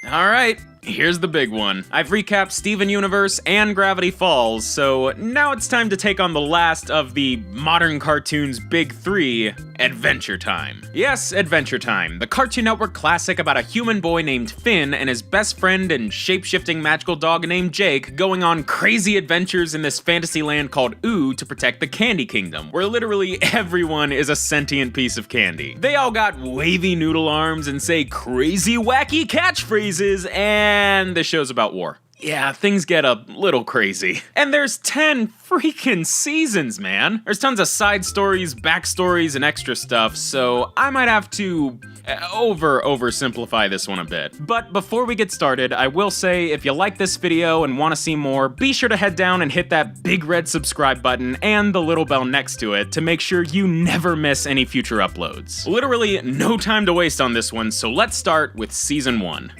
Alright, here's the big one. I've recapped Steven Universe and Gravity Falls, so now it's time to take on the last of the modern cartoon's big three, Adventure Time. Yes, Adventure Time, the Cartoon Network classic about a human boy named Finn and his best friend and shape-shifting magical dog named Jake going on crazy adventures in this fantasy land called Ooo to protect the Candy Kingdom, where literally everyone is a sentient piece of candy. They all got wavy noodle arms and say crazy wacky catchphrases, and the show's about war. Yeah, things get a little crazy. And there's 10 freaking seasons, man. There's tons of side stories, backstories, and extra stuff, so I might have to oversimplify this one a bit. But before we get started, I will say if you like this video and want to see more, be sure to head down and hit that big red subscribe button and the little bell next to it to make sure you never miss any future uploads. Literally no time to waste on this one, so let's start with Season 1.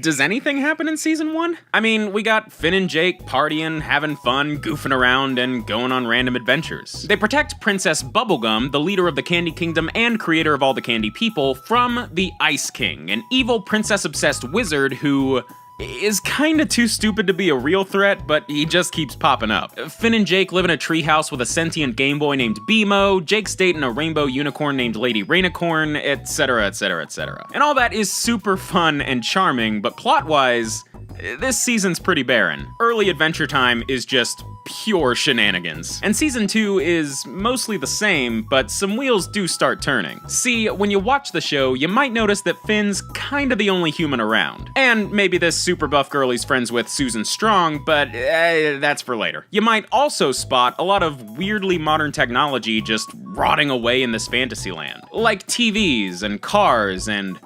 Does anything happen in Season 1? I mean, we got Finn and Jake partying, having fun, goofing around, and going on random adventures. They protect Princess Bubblegum, the leader of the Candy Kingdom and creator of all the candy people, from the Ice King, an evil princess-obsessed wizard who is kinda too stupid to be a real threat, but he just keeps popping up. Finn and Jake live in a treehouse with a sentient Game Boy named BMO, Jake's dating a rainbow unicorn named Lady Rainicorn, etc, etc, etc. And all that is super fun and charming, but plot-wise, this season's pretty barren. Early Adventure Time is just pure shenanigans. And Season 2 is mostly the same, but some wheels do start turning. See, when you watch the show, you might notice that Finn's kinda the only human around. And maybe this super buff girl he's friends with, Susan Strong, but that's for later. You might also spot a lot of weirdly modern technology just rotting away in this fantasy land. Like TVs and cars and...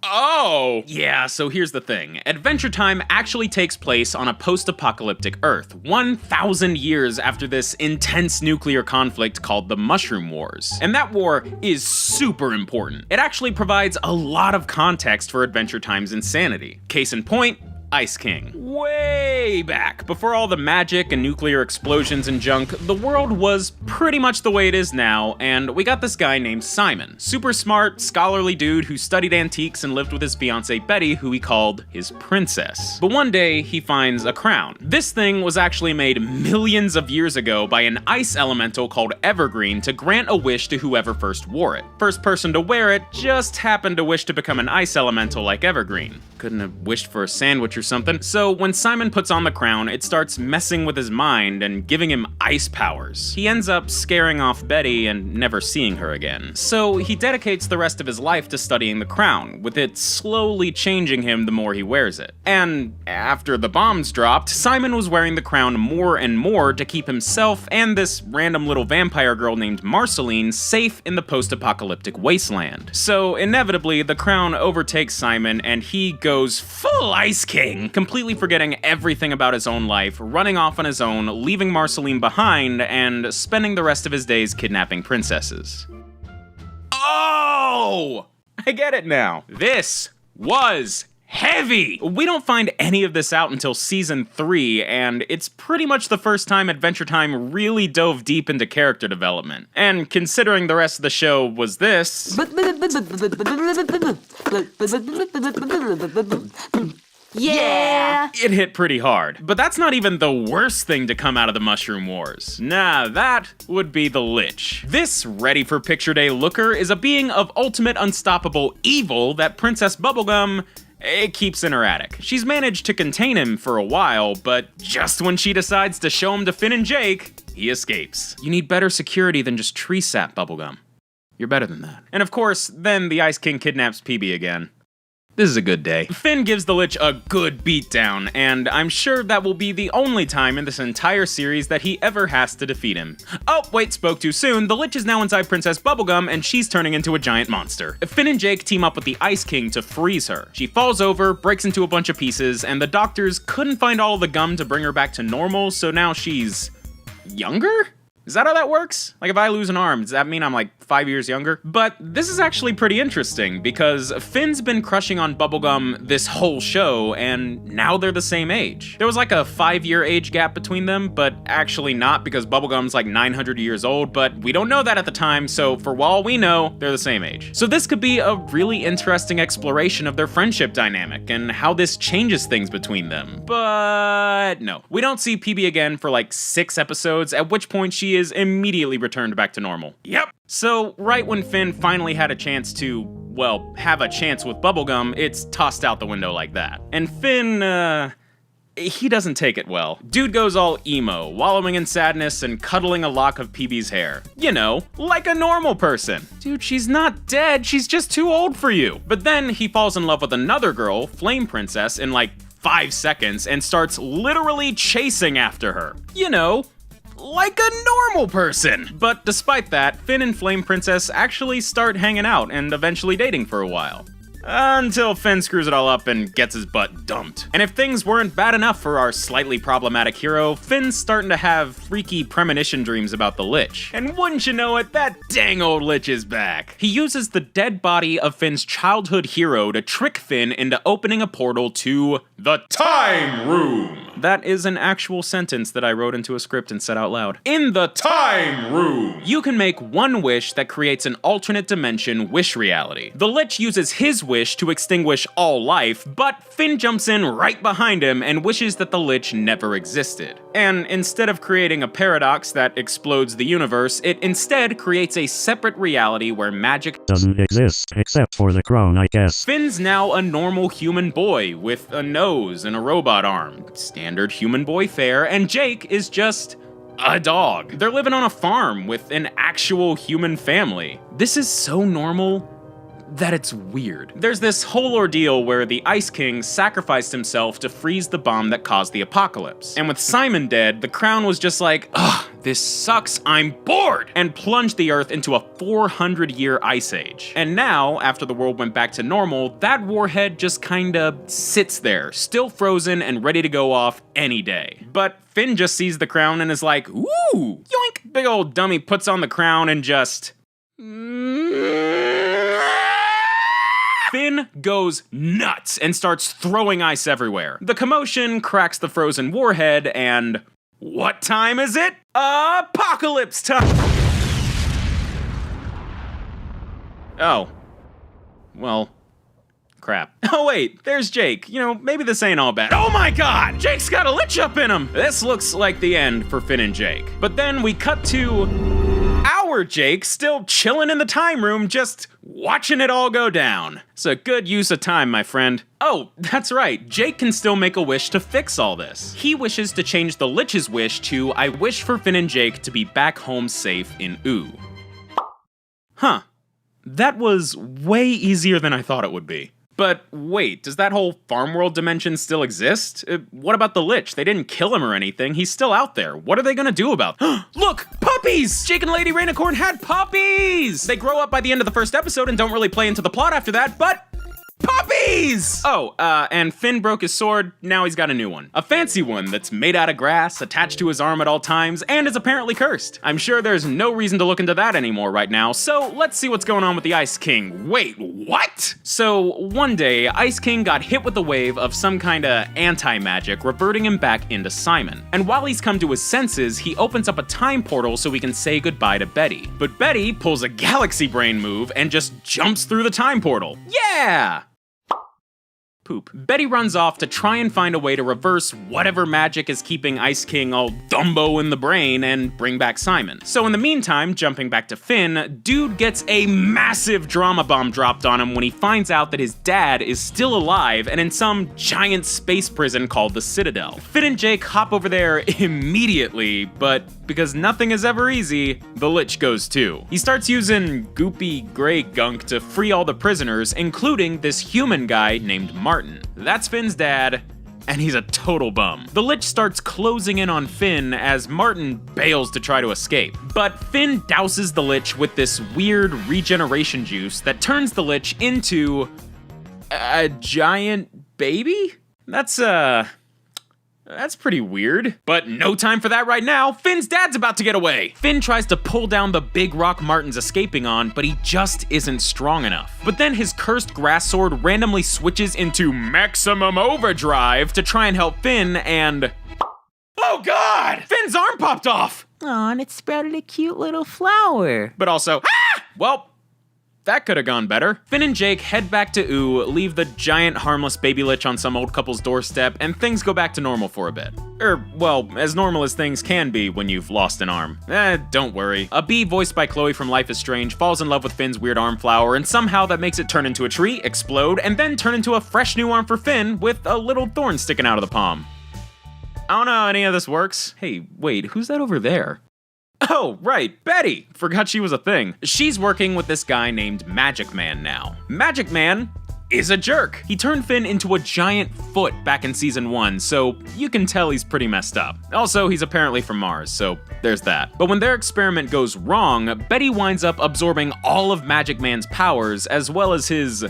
Oh, yeah, so here's the thing. Adventure Time actually takes place on a post-apocalyptic Earth, 1,000 years after this intense nuclear conflict called the Mushroom Wars. And that war is super important. It actually provides a lot of context for Adventure Time's insanity. Case in point, Ice King. Way back, before all the magic and nuclear explosions and junk, the world was pretty much the way it is now, and we got this guy named Simon. Super smart, scholarly dude who studied antiques and lived with his fiancée Betty, who he called his princess. But one day, he finds a crown. This thing was actually made millions of years ago by an ice elemental called Evergreen to grant a wish to whoever first wore it. First person to wear it just happened to wish to become an ice elemental like Evergreen. Couldn't have wished for a sandwich or something. So when Simon puts on the crown, it starts messing with his mind and giving him ice powers. He ends up scaring off Betty and never seeing her again. So he dedicates the rest of his life to studying the crown, with it slowly changing him the more he wears it. And after the bombs dropped, Simon was wearing the crown more and more to keep himself and this random little vampire girl named Marceline safe in the post-apocalyptic wasteland. So inevitably, the crown overtakes Simon and he goes full Ice King, completely forgetting everything about his own life, running off on his own, leaving Marceline behind, and spending the rest of his days kidnapping princesses. Oh! I get it now. This was heavy! We don't find any of this out until Season 3, and it's pretty much the first time Adventure Time really dove deep into character development. And considering the rest of the show was this... Yeah! It hit pretty hard. But that's not even the worst thing to come out of the Mushroom Wars. Nah, that would be the Lich. This ready for picture day looker is a being of ultimate unstoppable evil that Princess Bubblegum keeps in her attic. She's managed to contain him for a while, but just when she decides to show him to Finn and Jake, he escapes. You need better security than just tree sap, Bubblegum. You're better than that. And of course, then the Ice King kidnaps PB again. This is a good day. Finn gives the Lich a good beatdown, and I'm sure that will be the only time in this entire series that he ever has to defeat him. Oh, wait, spoke too soon. The Lich is now inside Princess Bubblegum, and she's turning into a giant monster. Finn and Jake team up with the Ice King to freeze her. She falls over, breaks into a bunch of pieces, and the doctors couldn't find all of the gum to bring her back to normal, so now she's... younger? Is that how that works? Like, if I lose an arm, does that mean I'm like 5 years younger? But this is actually pretty interesting, because Finn's been crushing on Bubblegum this whole show, and now they're the same age. There was like a 5-year age gap between them, but actually not, because Bubblegum's like 900 years old, but we don't know that at the time, so for all we know, they're the same age. So this could be a really interesting exploration of their friendship dynamic, and how this changes things between them. But no, we don't see PB again for like 6 episodes, at which point she is immediately returned back to normal. Yep. So right when Finn finally had a chance to, well, have a chance with Bubblegum, it's tossed out the window like that. And Finn, he doesn't take it well. Dude goes all emo, wallowing in sadness and cuddling a lock of PB's hair. You know, like a normal person. Dude, she's not dead, she's just too old for you. But then he falls in love with another girl, Flame Princess, in like 5 seconds and starts literally chasing after her. You know, like a normal person. But despite that, Finn and Flame Princess actually start hanging out and eventually dating for a while. Until Finn screws it all up and gets his butt dumped. And if things weren't bad enough for our slightly problematic hero, Finn's starting to have freaky premonition dreams about the Lich. And wouldn't you know it, that dang old Lich is back. He uses the dead body of Finn's childhood hero to trick Finn into opening a portal to the Time Room. That is an actual sentence that I wrote into a script and said out loud. In the Time Room, you can make one wish that creates an alternate dimension wish reality. The Lich uses his wish to extinguish all life, but Finn jumps in right behind him and wishes that the Lich never existed. And instead of creating a paradox that explodes the universe, it instead creates a separate reality where magic doesn't exist, except for the crown, I guess. Finn's now a normal human boy with a nose and a robot arm. Standard human boy fare, and Jake is just a dog. They're living on a farm with an actual human family. This is so normal that it's weird. There's this whole ordeal where the Ice King sacrificed himself to freeze the bomb that caused the apocalypse. And with Simon dead, the crown was just like, ugh, this sucks, I'm bored, and plunged the Earth into a 400-year ice age. And now, after the world went back to normal, that warhead just kinda sits there, still frozen and ready to go off any day. But Finn just sees the crown and is like, ooh, yoink! Big old dummy puts on the crown and just... Finn goes nuts and starts throwing ice everywhere. The commotion cracks the frozen warhead, and what time is it? Apocalypse time! Oh. Well, crap. Oh wait, there's Jake. You know, maybe this ain't all bad. Oh my god! Jake's got a Lich up in him! This looks like the end for Finn and Jake. But then we cut to our Jake still chilling in the time room, just watching it all go down. It's a good use of time, my friend. Oh, that's right, Jake can still make a wish to fix all this. He wishes to change the Lich's wish to, I wish for Finn and Jake to be back home safe in Oo. Huh. That was way easier than I thought it would be. But wait, does that whole farm world dimension still exist? What about the Lich? They didn't kill him or anything. He's still out there. What are they gonna do about it? Look, puppies! Jake and Lady Rainicorn had puppies! They grow up by the end of the first episode and don't really play into the plot after that, but puppies! Oh, and Finn broke his sword, now he's got a new one. A fancy one that's made out of grass, attached to his arm at all times, and is apparently cursed. I'm sure there's no reason to look into that anymore right now, so let's see what's going on with the Ice King. Wait, what? So, one day, Ice King got hit with a wave of some kinda anti-magic, reverting him back into Simon. And while he's come to his senses, he opens up a time portal so he can say goodbye to Betty. But Betty pulls a galaxy brain move and just jumps through the time portal. Yeah! Poop. Betty runs off to try and find a way to reverse whatever magic is keeping Ice King all Dumbo in the brain and bring back Simon. So in the meantime, jumping back to Finn, dude gets a massive drama bomb dropped on him when he finds out that his dad is still alive and in some giant space prison called the Citadel. Finn and Jake hop over there immediately, but because nothing is ever easy, the Lich goes too. He starts using goopy gray gunk to free all the prisoners, including this human guy named Martin. That's Finn's dad, and he's a total bum. The Lich starts closing in on Finn as Martin bails to try to escape. But Finn douses the Lich with this weird regeneration juice that turns the Lich into a giant baby? That's That's pretty weird. But no time for that right now. Finn's dad's about to get away. Finn tries to pull down the big rock Martin's escaping on, but he just isn't strong enough. But then his cursed grass sword randomly switches into maximum overdrive to try and help Finn, and... oh god! Finn's arm popped off! Aw, and it sprouted a cute little flower. But also, well, that could have gone better. Finn and Jake head back to Ooh, leave the giant harmless baby lich on some old couple's doorstep, and things go back to normal for a bit. Well, as normal as things can be when you've lost an arm. Don't worry. A bee voiced by Chloe from Life is Strange falls in love with Finn's weird arm flower, and somehow that makes it turn into a tree, explode, and then turn into a fresh new arm for Finn with a little thorn sticking out of the palm. I don't know how any of this works. Hey, wait, who's that over there? Oh, right, Betty! Forgot she was a thing. She's working with this guy named Magic Man now. Magic Man is a jerk. He turned Finn into a giant foot back in season 1, so you can tell he's pretty messed up. Also, he's apparently from Mars, so there's that. But when their experiment goes wrong, Betty winds up absorbing all of Magic Man's powers, as well as his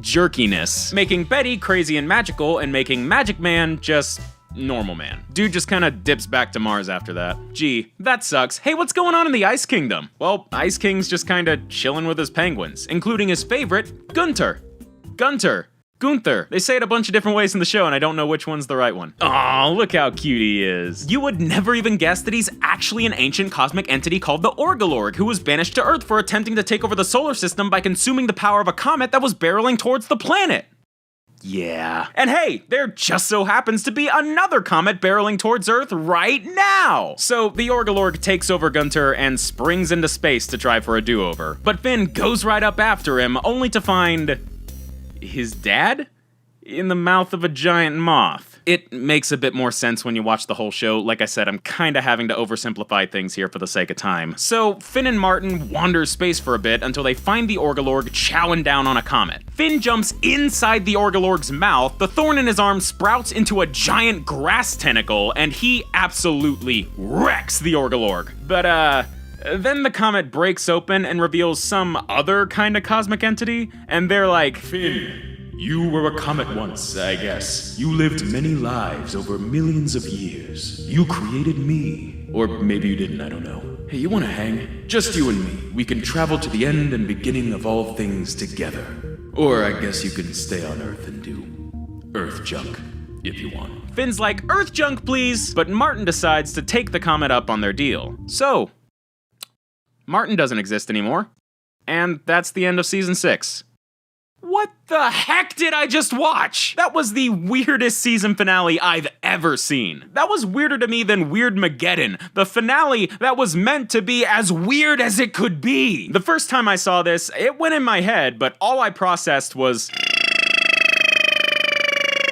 jerkiness, making Betty crazy and magical, and making Magic Man just normal man. Dude just kinda dips back to Mars after that. Gee, that sucks. Hey, what's going on in the Ice Kingdom? Well, Ice King's just kinda chilling with his penguins, including his favorite, Gunther. Gunther. They say it a bunch of different ways in the show, and I don't know which one's the right one. Aw, look how cute he is. You would never even guess that he's actually an ancient cosmic entity called the Orgalorg, who was banished to Earth for attempting to take over the solar system by consuming the power of a comet that was barreling towards the planet. Yeah. And hey, there just so happens to be another comet barreling towards Earth right now! So the Orgalorg takes over Gunther and springs into space to try for a do-over. But Finn goes right up after him, only to find... his dad? In the mouth of a giant moth. It makes a bit more sense when you watch the whole show. Like I said, I'm kinda having to oversimplify things here for the sake of time. So Finn and Martin wander space for a bit until they find the Orgalorg chowing down on a comet. Finn jumps inside the Orgalorg's mouth, the thorn in his arm sprouts into a giant grass tentacle, and he absolutely wrecks the Orgalorg. But then the comet breaks open and reveals some other kind of cosmic entity, and they're like, Finn, you were a comet once, I guess. You lived many lives over millions of years. You created me. Or maybe you didn't, I don't know. Hey, you wanna hang? Just you and me. We can travel to the end and beginning of all things together. Or I guess you can stay on Earth and do Earth junk, if you want. Finn's like, Earth junk please! But Martin decides to take the comet up on their deal. So, Martin doesn't exist anymore. And that's the end of season 6. What the heck did I just watch? That was the weirdest season finale I've ever seen. That was weirder to me than Weirdmageddon, the finale that was meant to be as weird as it could be. The first time I saw this, it went in my head, but all I processed was...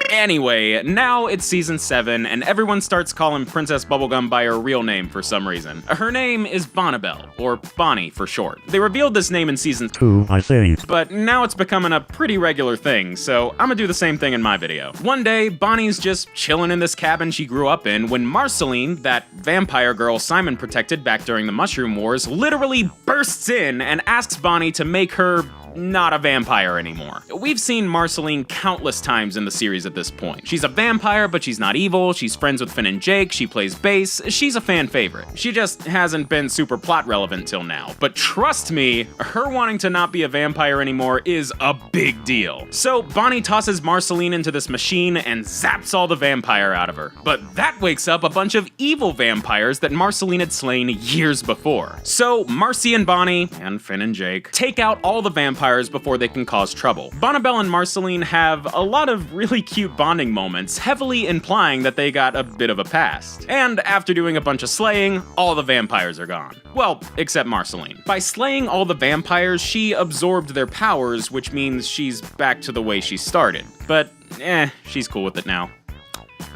Anyway, now it's season 7, and everyone starts calling Princess Bubblegum by her real name for some reason. Her name is Bonnibel, or Bonnie for short. They revealed this name in season 2, I think. But now it's becoming a pretty regular thing, so I'm gonna do the same thing in my video. One day, Bonnie's just chilling in this cabin she grew up in when Marceline, that vampire girl Simon protected back during the Mushroom Wars, literally bursts in and asks Bonnie to make her not a vampire anymore. We've seen Marceline countless times in the series at this point. She's a vampire, but she's not evil, she's friends with Finn and Jake, she plays bass, she's a fan favorite. She just hasn't been super plot relevant till now. But trust me, her wanting to not be a vampire anymore is a big deal. So Bonnie tosses Marceline into this machine and zaps all the vampire out of her. But that wakes up a bunch of evil vampires that Marceline had slain years before. So Marcy and Bonnie, and Finn and Jake, take out all the vampires before they can cause trouble. Bonnibel and Marceline have a lot of really cute bonding moments, heavily implying that they got a bit of a past. And after doing a bunch of slaying, all the vampires are gone. Well, except Marceline. By slaying all the vampires, she absorbed their powers, which means she's back to the way she started. But, she's cool with it now.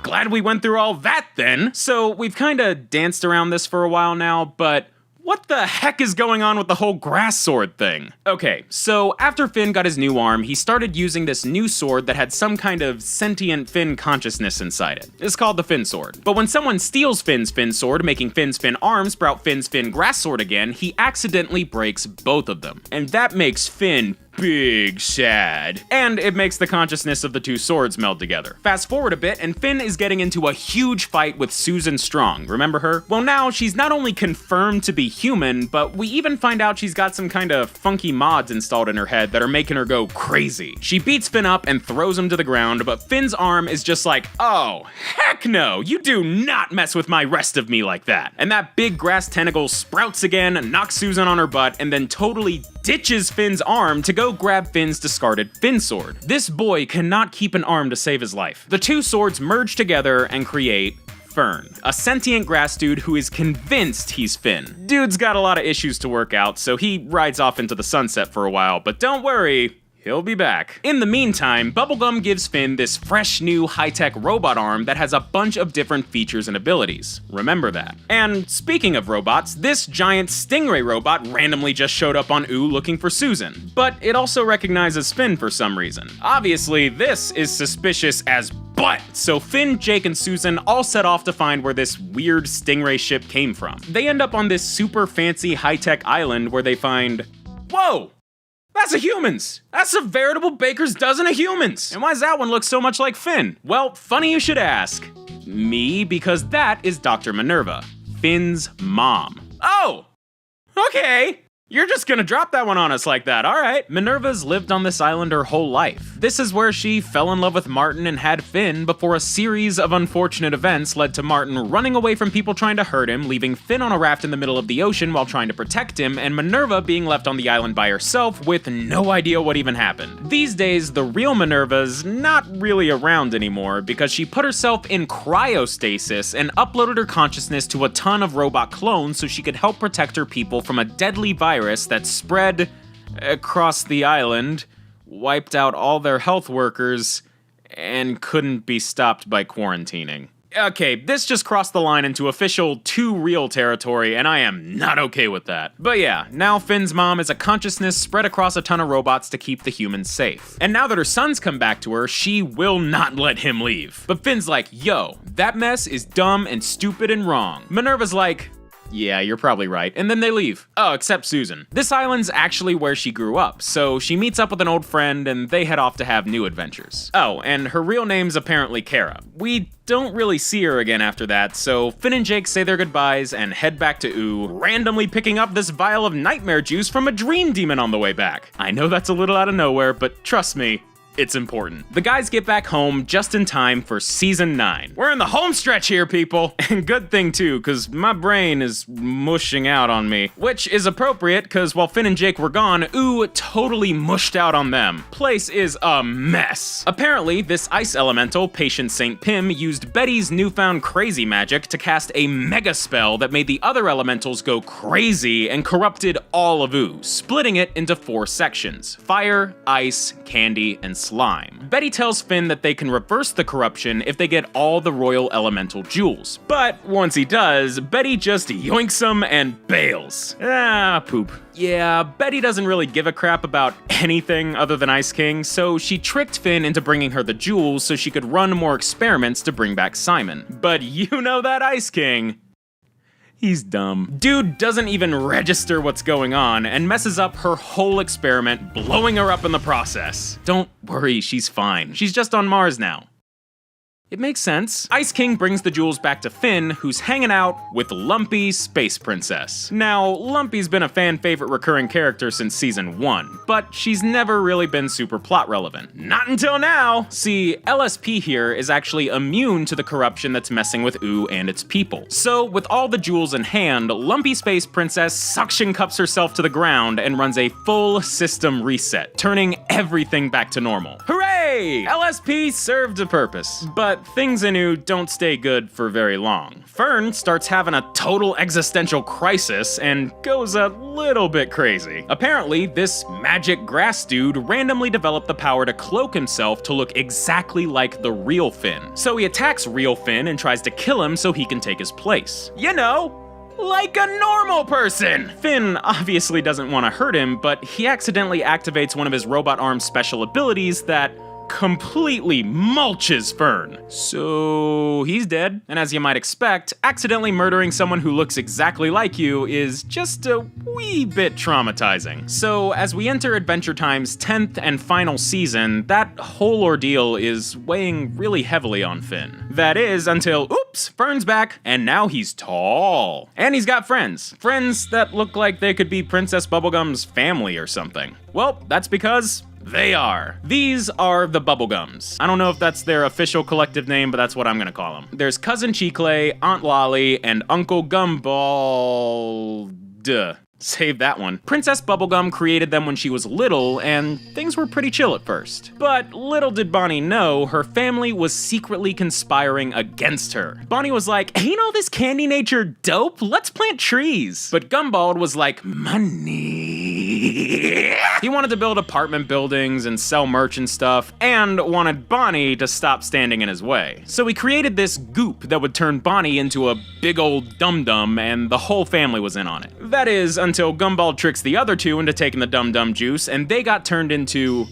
Glad we went through all that then! So, we've kinda danced around this for a while now, but what the heck is going on with the whole grass sword thing? Okay, so after Finn got his new arm, he started using this new sword that had some kind of sentient Finn consciousness inside it. It's called the Finn sword. But when someone steals Finn's Finn sword, making Finn's Finn arm sprout Finn's Finn grass sword again, he accidentally breaks both of them. And that makes Finn big sad. And it makes the consciousness of the two swords meld together. Fast forward a bit, and Finn is getting into a huge fight with Susan Strong. Remember her? Well, now she's not only confirmed to be human, but we even find out she's got some kind of funky mods installed in her head that are making her go crazy. She beats Finn up and throws him to the ground, but Finn's arm is just like, oh, heck no, you do not mess with my rest of me like that. And that big grass tentacle sprouts again, knocks Susan on her butt, and then totally ditches Finn's arm to go grab Finn's discarded Finn sword. This boy cannot keep an arm to save his life. The two swords merge together and create Fern, a sentient grass dude who is convinced he's Finn. Dude's got a lot of issues to work out, so he rides off into the sunset for a while, but don't worry, he'll be back. In the meantime, Bubblegum gives Finn this fresh new high-tech robot arm that has a bunch of different features and abilities. Remember that. And speaking of robots, this giant stingray robot randomly just showed up on Ooh looking for Susan. But it also recognizes Finn for some reason. Obviously, this is suspicious as butt, so Finn, Jake, and Susan all set off to find where this weird stingray ship came from. They end up on this super fancy high-tech island where they find... Whoa! That's a humans! That's a veritable baker's dozen of humans! And why does that one look so much like Finn? Well, funny you should ask. Me, because that is Dr. Minerva, Finn's mom. Oh! Okay! You're just gonna drop that one on us like that, alright. Minerva's lived on this island her whole life. This is where she fell in love with Martin and had Finn before a series of unfortunate events led to Martin running away from people trying to hurt him, leaving Finn on a raft in the middle of the ocean while trying to protect him, and Minerva being left on the island by herself with no idea what even happened. These days, the real Minerva's not really around anymore because she put herself in cryostasis and uploaded her consciousness to a ton of robot clones so she could help protect her people from a deadly virus that spread across the island, wiped out all their health workers, and couldn't be stopped by quarantining. Okay, this just crossed the line into official too real territory, and I am not okay with that. But yeah, now Finn's mom is a consciousness spread across a ton of robots to keep the humans safe. And now that her son's come back to her, she will not let him leave. But Finn's like, yo, that mess is dumb and stupid and wrong. Minerva's like, yeah, you're probably right. And then they leave. Oh, except Susan. This island's actually where she grew up, so she meets up with an old friend and they head off to have new adventures. Oh, and her real name's apparently Kara. We don't really see her again after that, so Finn and Jake say their goodbyes and head back to Ooh, randomly picking up this vial of nightmare juice from a dream demon on the way back. I know that's a little out of nowhere, but trust me, it's important. The guys get back home just in time for season 9. We're in the home stretch here, people. And good thing too, cause my brain is mushing out on me. Which is appropriate, cause while Finn and Jake were gone, Ooh totally mushed out on them. Place is a mess. Apparently, this ice elemental, Patient St. Pim, used Betty's newfound crazy magic to cast a mega spell that made the other elementals go crazy and corrupted all of Ooh, splitting it into 4 sections: fire, ice, candy, and slime. Betty tells Finn that they can reverse the corruption if they get all the royal elemental jewels. But once he does, Betty just yoinks them and bails. Ah, poop. Yeah, Betty doesn't really give a crap about anything other than Ice King, so she tricked Finn into bringing her the jewels so she could run more experiments to bring back Simon. But you know that Ice King, he's dumb. Dude doesn't even register what's going on and messes up her whole experiment, blowing her up in the process. Don't worry, she's fine. She's just on Mars now. It makes sense. Ice King brings the jewels back to Finn, who's hanging out with Lumpy, Space Princess. Now, Lumpy's been a fan favorite recurring character since season 1, but she's never really been super plot relevant. Not until now! See, LSP here is actually immune to the corruption that's messing with Ooh and its people. So, with all the jewels in hand, Lumpy Space Princess suction cups herself to the ground and runs a full system reset, turning everything back to normal. Hooray! LSP served a purpose. But things in Ooh don't stay good for very long. Fern starts having a total existential crisis and goes a little bit crazy. Apparently, this magic grass dude randomly developed the power to cloak himself to look exactly like the real Finn. So he attacks real Finn and tries to kill him so he can take his place. You know, like a normal person! Finn obviously doesn't want to hurt him, but he accidentally activates one of his robot arm's special abilities that completely mulches Fern. So he's dead, and as you might expect, accidentally murdering someone who looks exactly like you is just a wee bit traumatizing. So as we enter Adventure Time's 10th and final season, that whole ordeal is weighing really heavily on Finn. That is until, oops, Fern's back, and now he's tall. And he's got friends. Friends that look like they could be Princess Bubblegum's family or something. Well, that's because they are. These are the Bubblegums. I don't know if that's their official collective name, but that's what I'm gonna call them. There's Cousin Chicle, Aunt Lolly, and Uncle Gumball. Duh. Save that one. Princess Bubblegum created them when she was little, and things were pretty chill at first. But little did Bonnie know, her family was secretly conspiring against her. Bonnie was like, ain't all this candy nature dope? Let's plant trees. But Gumball was like, money. He wanted to build apartment buildings and sell merch and stuff, and wanted Bonnie to stop standing in his way. So he created this goop that would turn Bonnie into a big old dum-dum, and the whole family was in on it. That is, until Gumball tricks the other two into taking the dum-dum juice, and they got turned into...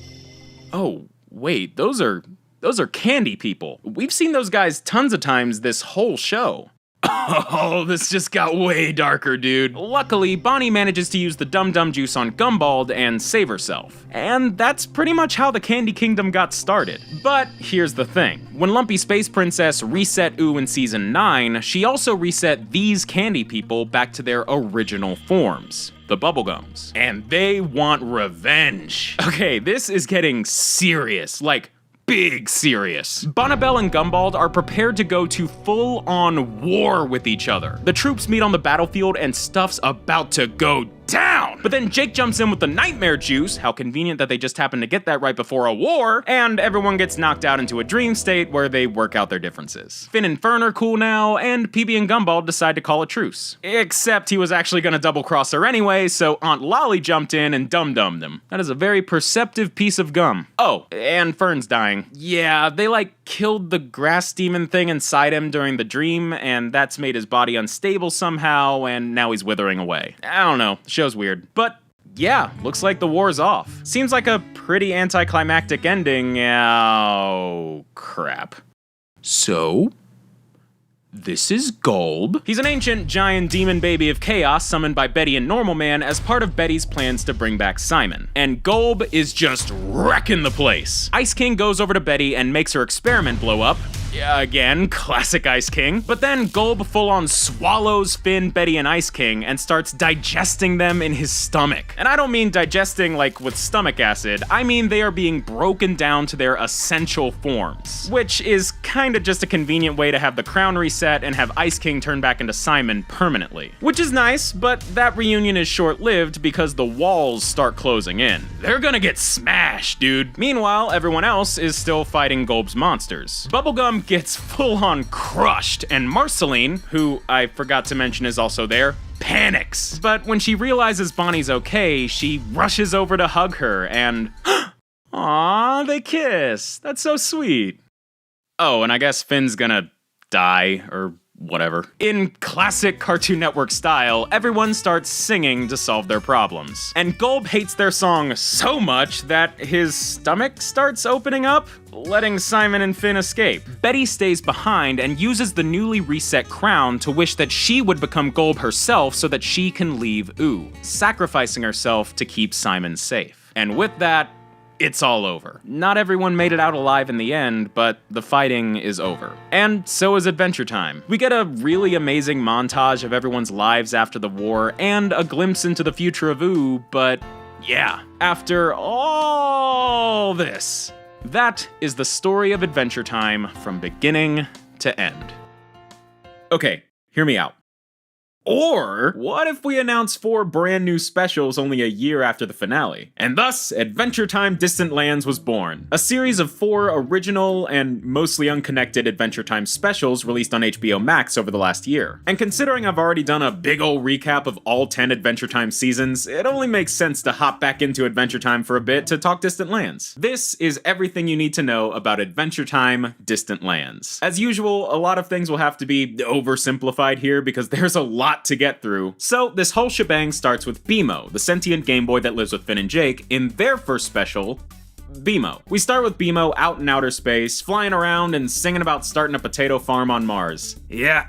Oh, wait, those are candy people. We've seen those guys tons of times this whole show. Oh, this just got way darker, dude. Luckily, Bonnie manages to use the dum-dum juice on Gumball and save herself. And that's pretty much how the Candy Kingdom got started. But here's the thing. When Lumpy Space Princess reset Ooh in Season 9, she also reset these candy people back to their original forms. The Bubblegums. And they want revenge. Okay, this is getting serious. Like, big serious. Bonnibel and Gumball are prepared to go to full-on war with each other. The troops meet on the battlefield and stuff's about to go down. But then Jake jumps in with the nightmare juice, how convenient that they just happened to get that right before a war, and everyone gets knocked out into a dream state where they work out their differences. Finn and Fern are cool now, and PB and Gumball decide to call a truce. Except he was actually gonna double-cross her anyway, so Aunt Lolly jumped in and dum-dummed him. That is a very perceptive piece of gum. Oh, and Fern's dying. Yeah, they killed the grass demon thing inside him during the dream, and that's made his body unstable somehow, and now he's withering away. I don't know, the show's weird. But yeah, looks like the war's off. Seems like a pretty anticlimactic ending. Oh, crap. So, this is Gulb. He's an ancient giant demon baby of chaos summoned by Betty and Normal Man as part of Betty's plans to bring back Simon. And Gulb is just wrecking the place. Ice King goes over to Betty and makes her experiment blow up. Again, classic Ice King. But then Gulb full-on swallows Finn, Betty, and Ice King and starts digesting them in his stomach. And I don't mean digesting like with stomach acid, I mean they are being broken down to their essential forms. Which is kinda just a convenient way to have the crown reset and have Ice King turn back into Simon permanently. Which is nice, but that reunion is short-lived because the walls start closing in. They're gonna get smashed, dude. Meanwhile, everyone else is still fighting Gulb's monsters. Bubblegum gets full-on crushed, and Marceline, who I forgot to mention is also there, panics. But when she realizes Bonnie's okay, she rushes over to hug her, and aww, they kiss. That's so sweet. Oh, and I guess Finn's gonna die, or whatever. In classic Cartoon Network style, everyone starts singing to solve their problems. And Gulb hates their song so much that his stomach starts opening up, letting Simon and Finn escape. Betty stays behind and uses the newly reset crown to wish that she would become Gulb herself so that she can leave Ooh, sacrificing herself to keep Simon safe. And with that, it's all over. Not everyone made it out alive in the end, but the fighting is over. And so is Adventure Time. We get a really amazing montage of everyone's lives after the war, and a glimpse into the future of Ooh, but yeah, after all this, that is the story of Adventure Time from beginning to end. Okay, hear me out. Or, what if we announce 4 brand new specials only a year after the finale? And thus, Adventure Time Distant Lands was born. A series of 4 original and mostly unconnected Adventure Time specials released on HBO Max over the last year. And considering I've already done a big ol' recap of all 10 Adventure Time seasons, it only makes sense to hop back into Adventure Time for a bit to talk Distant Lands. This is everything you need to know about Adventure Time Distant Lands. As usual, a lot of things will have to be oversimplified here because there's a lot to get through. So this whole shebang starts with BMO, the sentient Game Boy that lives with Finn and Jake, in their first special, BMO. We start with BMO out in outer space, flying around and singing about starting a potato farm on Mars. Yeah.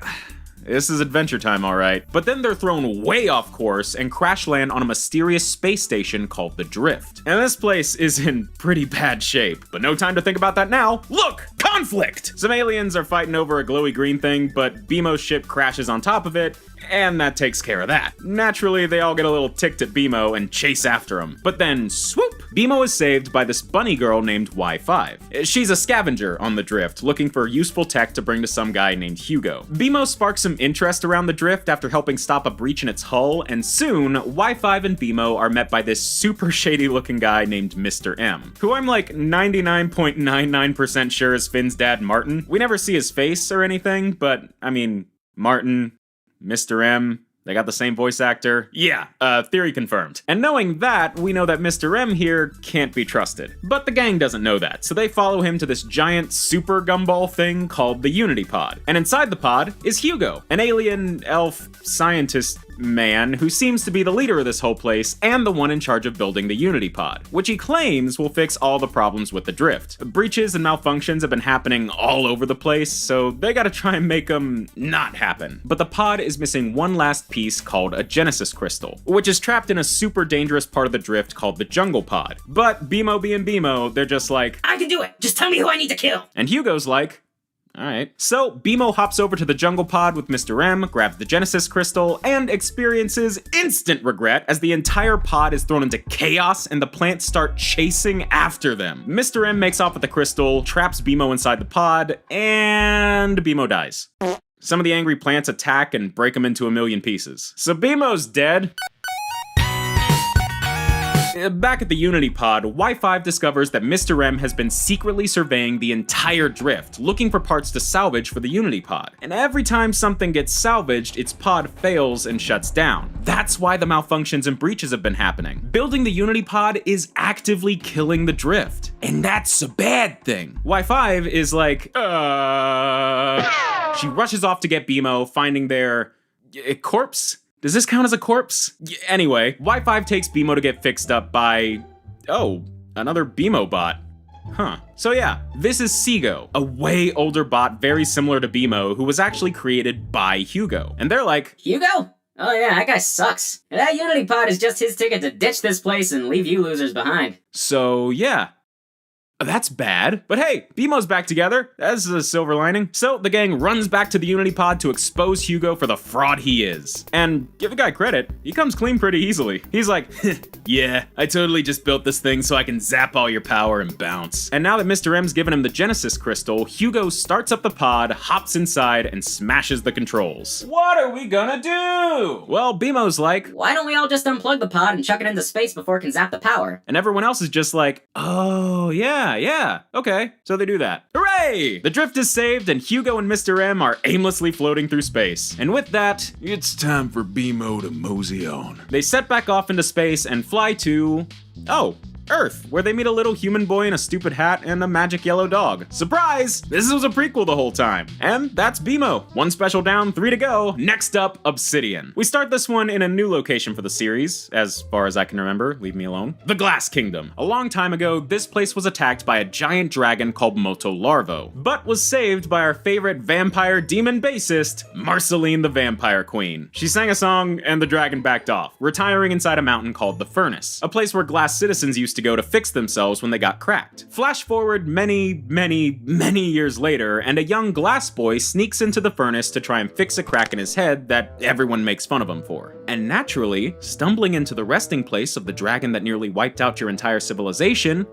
This is adventure time, alright. But then they're thrown way off course and crash land on a mysterious space station called the Drift. And this place is in pretty bad shape. But no time to think about that now. Look! Conflict! Some aliens are fighting over a glowy green thing, but BMO's ship crashes on top of it, and that takes care of that. Naturally, they all get a little ticked at BMO and chase after him. But then, swoop! BMO is saved by this bunny girl named Y5. She's a scavenger on the Drift, looking for useful tech to bring to some guy named Hugo. BMO sparks some interest around the Drift after helping stop a breach in its hull, and soon, Y5 and BMO are met by this super shady looking guy named Mr. M, who I'm like 99.99% sure is Finn's dad Martin. We never see his face or anything, but I mean, Martin, Mr. M, they got the same voice actor. Yeah, theory confirmed. And knowing that, we know that Mr. M here can't be trusted. But the gang doesn't know that, so they follow him to this giant super gumball thing called the Unity Pod. And inside the pod is Hugo, an alien elf scientist man who seems to be the leader of this whole place and the one in charge of building the Unity Pod, which he claims will fix all the problems with the Drift. Breaches and malfunctions have been happening all over the place, so they gotta try and make them not happen. But the pod is missing one last piece called a Genesis crystal, which is trapped in a super dangerous part of the Drift called the Jungle Pod. But BMO being BMO, they're just like, I can do it! Just tell me who I need to kill! And Hugo's like, alright. So, BMO hops over to the Jungle Pod with Mr. M, grabs the Genesis crystal, and experiences instant regret as the entire pod is thrown into chaos and the plants start chasing after them. Mr. M makes off with the crystal, traps BMO inside the pod, and BMO dies. Some of the angry plants attack and break him into a million pieces. So BMO's dead. Back at the Unity Pod, Y5 discovers that Mr. M has been secretly surveying the entire Drift, looking for parts to salvage for the Unity Pod. And every time something gets salvaged, its pod fails and shuts down. That's why the malfunctions and breaches have been happening. Building the Unity Pod is actively killing the Drift. And that's a bad thing. Y5 is like, She rushes off to get BMO, finding their corpse? Does this count as a corpse? Anyway, Y5 takes BMO to get fixed up by, another BMO bot. Huh. So yeah, this is Seago, a way older bot very similar to BMO who was actually created by Hugo. And they're like, Hugo? Oh yeah, that guy sucks. That Unity Pod is just his ticket to ditch this place and leave you losers behind. so yeah. That's bad. But hey, BMO's back together. That's a silver lining. So the gang runs back to the Unity Pod to expose Hugo for the fraud he is. And give the guy credit, he comes clean pretty easily. He's like, yeah, I totally just built this thing so I can zap all your power and bounce. And now that Mr. M's given him the Genesis crystal, Hugo starts up the pod, hops inside, and smashes the controls. What are we gonna do? Well, BMO's like, Why don't we all just unplug the pod and chuck it into space before it can zap the power? and everyone else is just like, oh, yeah, okay. So they do that. Hooray! The Drift is saved, and Hugo and Mr. M are aimlessly floating through space. And with that, It's time for BMO to mosey on. they set back off into space and fly to, Earth, where they meet a little human boy in a stupid hat and a magic yellow dog. Surprise! This was a prequel the whole time. And that's BMO. 1 special down, 3 to go. Next up, Obsidian. We start this one in a new location for the series, as far as I can remember, leave me alone. The Glass Kingdom. A long time ago, this place was attacked by a giant dragon called Moto Larvo, but was saved by our favorite vampire demon bassist, Marceline the Vampire Queen. She sang a song and the dragon backed off, retiring inside a mountain called the Furnace, a place where glass citizens used to go to fix themselves when they got cracked. Flash forward many years later, and a young glass boy sneaks into the furnace to try and fix a crack in his head that everyone makes fun of him for. And naturally, stumbling into the resting place of the dragon that nearly wiped out your entire civilization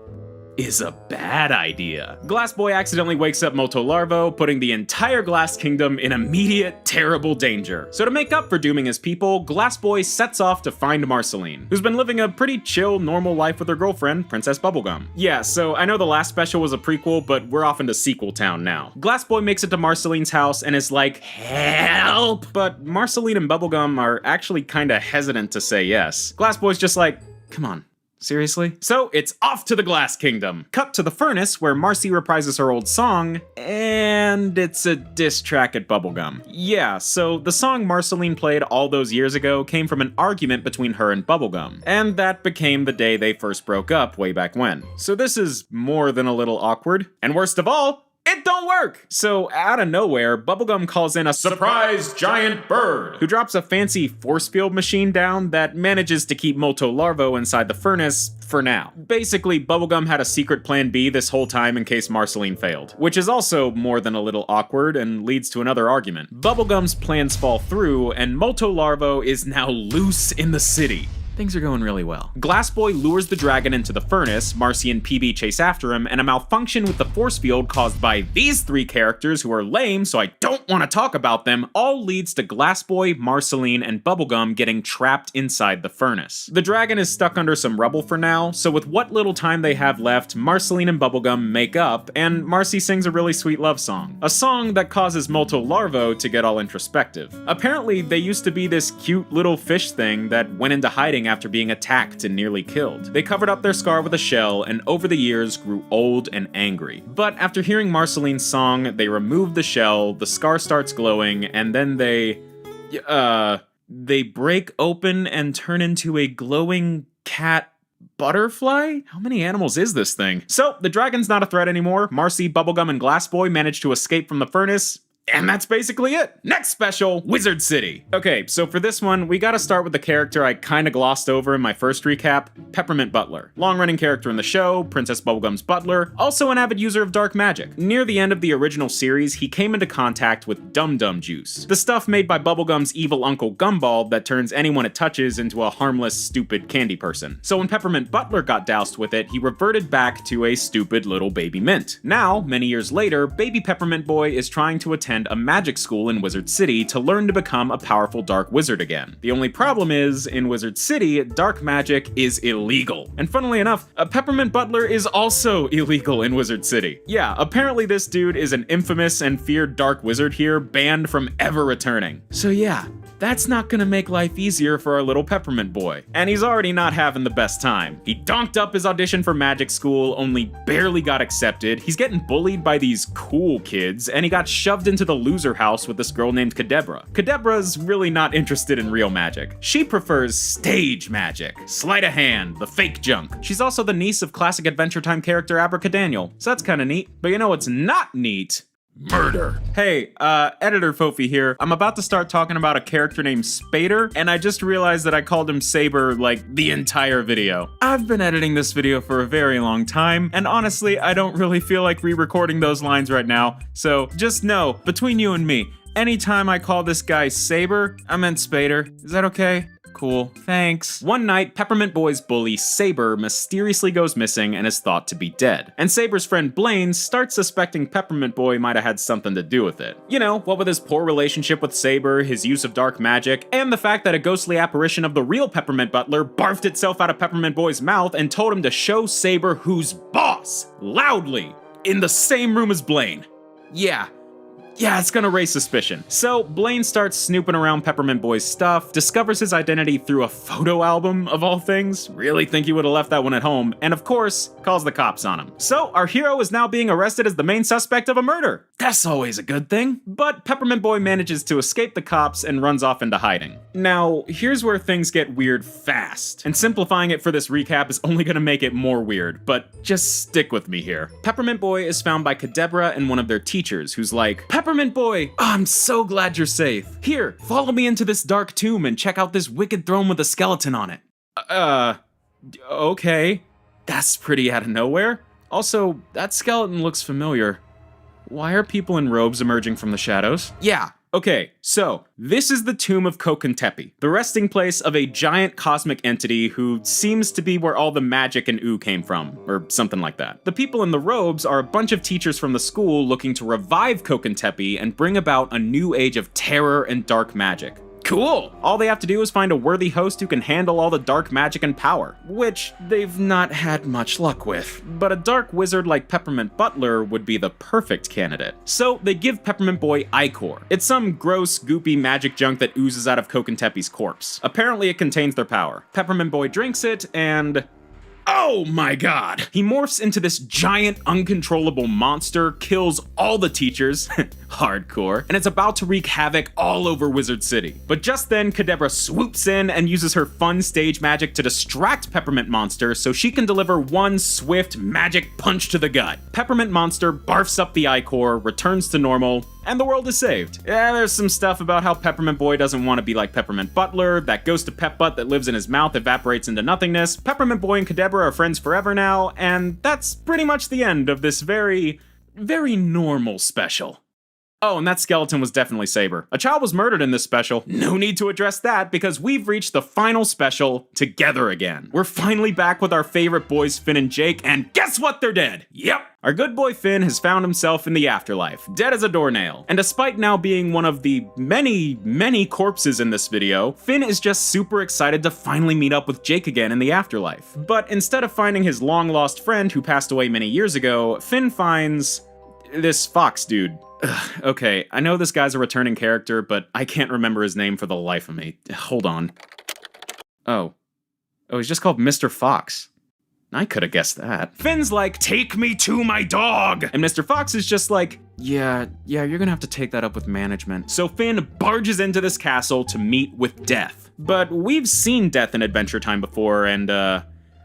is a bad idea. Glass Boy accidentally wakes up Moto Larvo, putting the entire Glass Kingdom in immediate, terrible danger. So to make up for dooming his people, Glass Boy sets off to find Marceline, who's been living a pretty chill, normal life with her girlfriend, Princess Bubblegum. Yeah, so I know the last special was a prequel, but we're off into sequel town now. Glass Boy makes it to Marceline's house and is like, help! But Marceline and Bubblegum are actually kinda hesitant to say yes. Glass Boy's just like, come on, Seriously? So it's off to the Glass Kingdom. Cut to the furnace where Marcy reprises her old song, and it's a diss track at Bubblegum. Yeah, so the song Marceline played all those years ago came from an argument between her and Bubblegum, and that became the day they first broke up way back when. So this is more than a little awkward, and worst of all, it don't work! So, out of nowhere, Bubblegum calls in a surprise giant bird, who drops a fancy force field machine down that manages to keep Molto Larvo inside the furnace for now. Basically, Bubblegum had a secret plan B this whole time in case Marceline failed, which is also more than a little awkward and leads to another argument. Bubblegum's plans fall through, and Molto Larvo is now loose in the city. Things are going really well. Glass Boy lures the dragon into the furnace, Marcy and PB chase after him, and a malfunction with the force field caused by these three characters who are lame, so I don't want to talk about them, all leads to Glass Boy, Marceline, and Bubblegum getting trapped inside the furnace. The dragon is stuck under some rubble for now, so with what little time they have left, Marceline and Bubblegum make up, and Marcy sings a really sweet love song. A song that causes Molto Larvo to get all introspective. Apparently, they used to be this cute little fish thing that went into hiding after being attacked and nearly killed. They covered up their scar with a shell, and over the years grew old and angry. But after hearing Marceline's song, they removed the shell, the scar starts glowing, and then they break open and turn into a glowing cat butterfly? How many animals is this thing? So, the dragon's not a threat anymore. Marcy, Bubblegum, and Glass Boy manage to escape from the furnace. And that's basically it. Next special, Wizard City. Okay, so for this one, we gotta start with the character I kinda glossed over in my first recap, Peppermint Butler. Long-running character in the show, Princess Bubblegum's butler, also an avid user of dark magic. Near the end of the original series, he came into contact with Dum Dum Juice, the stuff made by Bubblegum's evil uncle Gumball that turns anyone it touches into a harmless, stupid candy person. So when Peppermint Butler got doused with it, he reverted back to a stupid little baby mint. Now, many years later, baby Peppermint Boy is trying to attend a magic school in Wizard City to learn to become a powerful dark wizard again. The only problem is, in Wizard City, dark magic is illegal. And funnily enough, a Peppermint Butler is also illegal in Wizard City. Yeah, apparently this dude is an infamous and feared dark wizard here, banned from ever returning. So yeah, that's not gonna make life easier for our little Peppermint Boy. And he's already not having the best time. He donked up his audition for magic school, only barely got accepted. He's getting bullied by these cool kids, and he got shoved into the loser house with this girl named Kadebra. Kadebra's really not interested in real magic. She prefers stage magic. Sleight of hand, the fake junk. She's also the niece of classic Adventure Time character Abracadaniel, so that's kinda neat. But you know what's not neat? Murder. Hey, Editor Fofi here. I'm about to start talking about a character named Spader, and I just realized that I called him Saber, like, the entire video. I've been editing this video for a very long time, and honestly, I don't really feel like re-recording those lines right now, so just know, between you and me, anytime I call this guy Saber, I meant Spader. Is that okay? Cool, thanks. One night, Peppermint Boy's bully, Saber, mysteriously goes missing and is thought to be dead. And Saber's friend Blaine starts suspecting Peppermint Boy might have had something to do with it. You know, what with his poor relationship with Saber, his use of dark magic, and the fact that a ghostly apparition of the real Peppermint Butler barfed itself out of Peppermint Boy's mouth and told him to show Saber who's boss, loudly, in the same room as Blaine. Yeah, it's gonna raise suspicion. So, Blaine starts snooping around Peppermint Boy's stuff, discovers his identity through a photo album, of all things. Really think he would've left that one at home, and of course, calls the cops on him. So, our hero is now being arrested as the main suspect of a murder. That's always a good thing. But Peppermint Boy manages to escape the cops and runs off into hiding. Now, here's where things get weird fast. And simplifying it for this recap is only gonna make it more weird, but just stick with me here. Peppermint Boy is found by Kadebra and one of their teachers, who's like, Peppermint Boy, I'm so glad you're safe. Here, follow me into this dark tomb and check out this wicked throne with a skeleton on it. Okay. That's pretty out of nowhere. Also, that skeleton looks familiar. Why are people in robes emerging from the shadows? Yeah. Okay, so, this is the tomb of Kokentepe, the resting place of a giant cosmic entity who seems to be where all the magic and ooh came from, or something like that. The people in the robes are a bunch of teachers from the school looking to revive Kokentepe and bring about a new age of terror and dark magic. Cool! All they have to do is find a worthy host who can handle all the dark magic and power, which they've not had much luck with. But a dark wizard like Peppermint Butler would be the perfect candidate. So they give Peppermint Boy Ichor. It's some gross, goopy magic junk that oozes out of Kokentepe's corpse. Apparently it contains their power. Peppermint Boy drinks it, and Oh my god! He morphs into this giant, uncontrollable monster, kills all the teachers, hardcore, and it's about to wreak havoc all over Wizard City. But just then, Kadabra swoops in and uses her fun stage magic to distract Peppermint Monster so she can deliver one swift magic punch to the gut. Peppermint Monster barfs up the Ichor, returns to normal, and the world is saved. Yeah, there's some stuff about how Peppermint Boy doesn't want to be like Peppermint Butler, that ghost of Pep Butt that lives in his mouth evaporates into nothingness, Peppermint Boy and Kadabra are friends forever now, and that's pretty much the end of this very, very normal special. Oh, and that skeleton was definitely Saber. A child was murdered in this special. No need to address that because we've reached the final special together again. We're finally back with our favorite boys, Finn and Jake, and guess what? They're dead. Yep. Our good boy Finn has found himself in the afterlife, dead as a doornail. And despite now being one of the many corpses in this video, Finn is just super excited to finally meet up with Jake again in the afterlife. But instead of finding his long-lost friend who passed away many years ago, Finn finds this fox dude. Ugh, okay, I know this guy's a returning character, but I can't remember his name for the life of me. Hold on. Oh, he's just called Mr. Fox. I could have guessed that. Finn's like, take me to my dog! And Mr. Fox is just like, yeah, you're gonna have to take that up with management. So Finn barges into this castle to meet with Death. But we've seen Death in Adventure Time before, and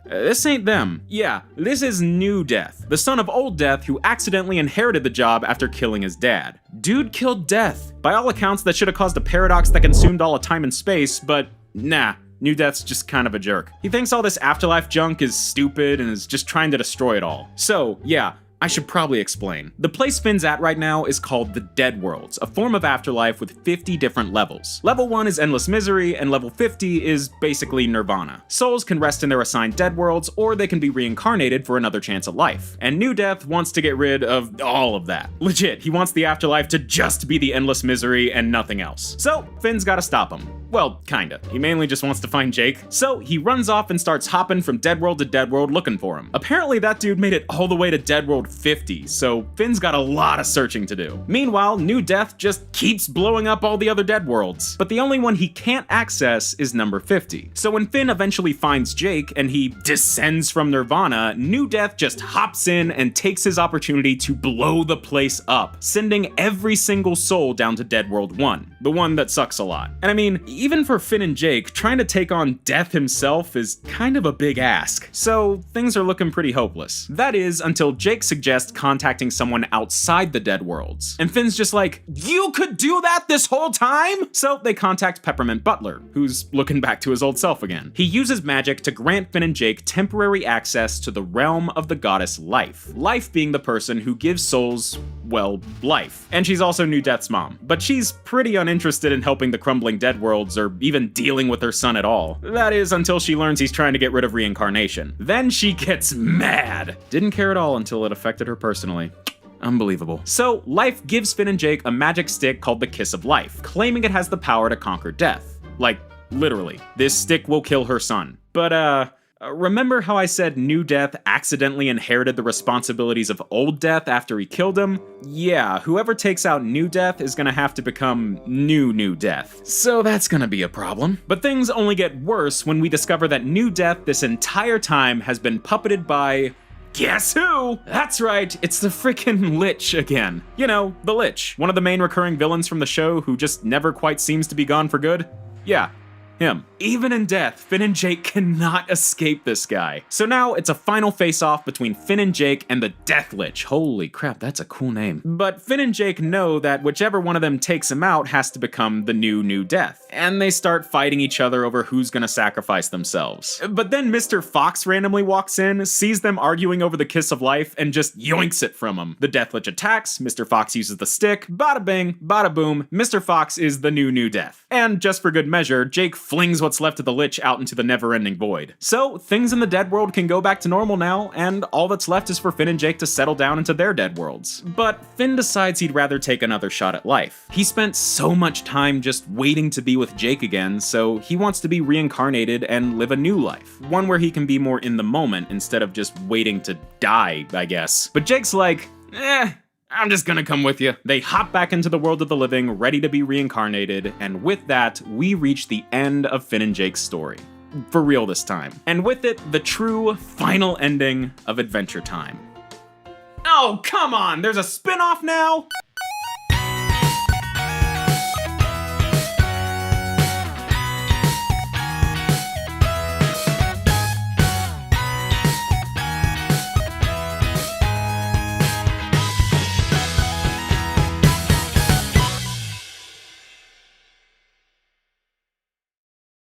this ain't them. Yeah, this is New Death, the son of Old Death who accidentally inherited the job after killing his dad. Dude killed Death. By all accounts, that should have caused a paradox that consumed all of time and space, but nah. New Death's just kind of a jerk. He thinks all this afterlife junk is stupid and is just trying to destroy it all. So, yeah, I should probably explain. The place Finn's at right now is called the Dead Worlds, a form of afterlife with 50 different levels. Level 1 is Endless Misery, and level 50 is basically Nirvana. Souls can rest in their assigned Dead Worlds, or they can be reincarnated for another chance at life. And New Death wants to get rid of all of that. Legit, he wants the afterlife to just be the Endless Misery and nothing else. So, Finn's gotta stop him. Well, kinda. He mainly just wants to find Jake. So, he runs off and starts hopping from Dead World to Dead World looking for him. Apparently, that dude made it all the way to Dead World 50, so Finn's got a lot of searching to do. Meanwhile, New Death just keeps blowing up all the other Dead Worlds. But the only one he can't access is number 50. So when Finn eventually finds Jake and he descends from Nirvana, New Death just hops in and takes his opportunity to blow the place up, sending every single soul down to Dead World 1, the one that sucks a lot. And I mean, even for Finn and Jake, trying to take on Death himself is kind of a big ask. So things are looking pretty hopeless. That is, until Jake suggests contacting someone outside the Dead Worlds. And Finn's just like, you could do that this whole time? So they contact Peppermint Butler, who's looking back to his old self again. He uses magic to grant Finn and Jake temporary access to the realm of the goddess Life. Life being the person who gives souls, well, life. And she's also New Death's mom. But she's pretty uninterested in helping the crumbling Dead Worlds or even dealing with her son at all. That is, until she learns he's trying to get rid of reincarnation. Then she gets mad. Didn't care at all until it affected her personally. Unbelievable. So, Life gives Finn and Jake a magic stick called the Kiss of Life, claiming it has the power to conquer death. Like, literally. This stick will kill her son. But, remember how I said New Death accidentally inherited the responsibilities of Old Death after he killed him? Yeah, whoever takes out New Death is gonna have to become New Death. So that's gonna be a problem. But things only get worse when we discover that New Death this entire time has been puppeted by... guess who? That's right, it's the frickin' Lich again. You know, the Lich, one of the main recurring villains from the show who just never quite seems to be gone for good. Yeah. Him. Even in death, Finn and Jake cannot escape this guy. So now it's a final face-off between Finn and Jake and the Death Lich. Holy crap, that's a cool name. But Finn and Jake know that whichever one of them takes him out has to become the new Death. And they start fighting each other over who's gonna sacrifice themselves. But then Mr. Fox randomly walks in, sees them arguing over the Kiss of Life, and just yoinks it from them. The Death Lich attacks, Mr. Fox uses the stick, bada bing, bada boom, Mr. Fox is the new Death. And just for good measure, Jake flings what's left of the Lich out into the never-ending void. So, things in the Dead World can go back to normal now, and all that's left is for Finn and Jake to settle down into their Dead Worlds. But Finn decides he'd rather take another shot at life. He spent so much time just waiting to be with Jake again, so he wants to be reincarnated and live a new life. One where he can be more in the moment instead of just waiting to die, I guess. But Jake's like, I'm just gonna come with you. They hop back into the world of the living, ready to be reincarnated, and with that, we reach the end of Finn and Jake's story. for real this time. And with it, the true final ending of Adventure Time. Oh, come on, there's a spin-off now?